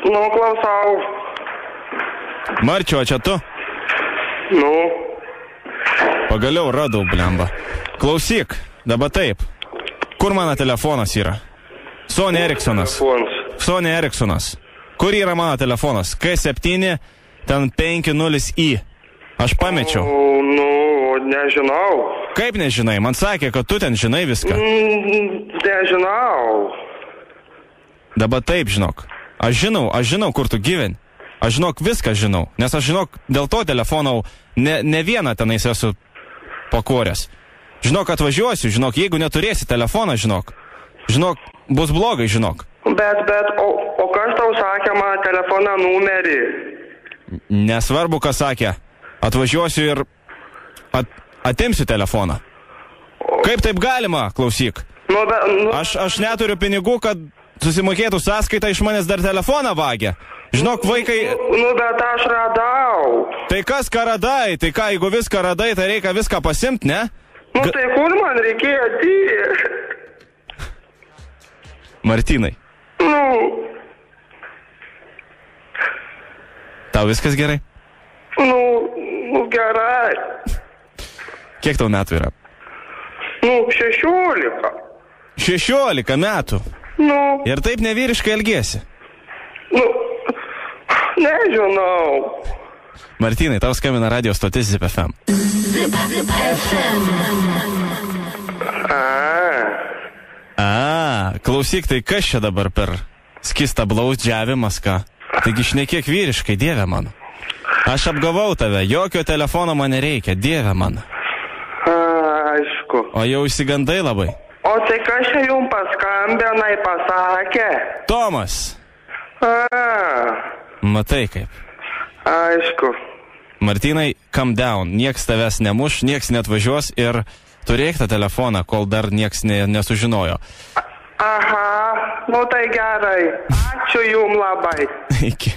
Nu, klausau. Marčiu, o čia tu? Nu. Pagaliau radau, blemba. Klausyk, dabar taip. Kur mano telefonas yra? Sony Ericssonas. Sony Ericssonas. Kur yra mano telefonas? K7, ten 50i. Aš pamečiau. Nu, nežinau. Kaip nežinai? Man sakė, kad tu ten žinai viską. Nežinau. Dabar taip, žinok. Aš žinau, kur tu gyveni. Aš žinok, viską žinau. Nes aš žinok, dėl to telefonau ne vieną tenais esu pakoręs. Žinok, atvažiuosiu, žinok, jeigu neturėsi telefoną, žinok, bus blogai, žinok. Bet, o kas tau sakė mano telefoną numerį? Nesvarbu, kas sakė. Atvažiuosiu ir atimsiu telefoną. Kaip taip galima, klausyk? Aš neturiu pinigų, kad susimokėtų sąskaitą, iš manęs dar telefoną vagia. Žinok, vaikai... Bet aš radau. Tai kas ką radai? Tai ką, jeigu viską radai, tai reikia viską pasimti, ne? Tai kur man reikėjo dėti? Martynai. Tau viskas gerai? Gerai. Kiek tau metų yra? 16. 16 metų? Ir taip nevyriškai elgiesi? Nežinau. Martynai, tau skambina radio stotis Zip FM. Zip FM. Klausyk, tai kas čia dabar per skistą blaudžiavimas, ką? Taigi šnekėk vyriškai, dieve mano. Aš apgavau tave, jokio telefono man nereikia, dieve mano. Aišku. O jau įsigandai labai. O tai kas čia jums paskambinai pasakė? Tomas. Matai kaip. Aišku. Martynai, calm down, nieks tavęs nemuš, nieks neatvažiuos ir turėk tą telefoną, kol dar nieks nesužinojo. Aha, tai gerai. Ačiū jums labai. Iki.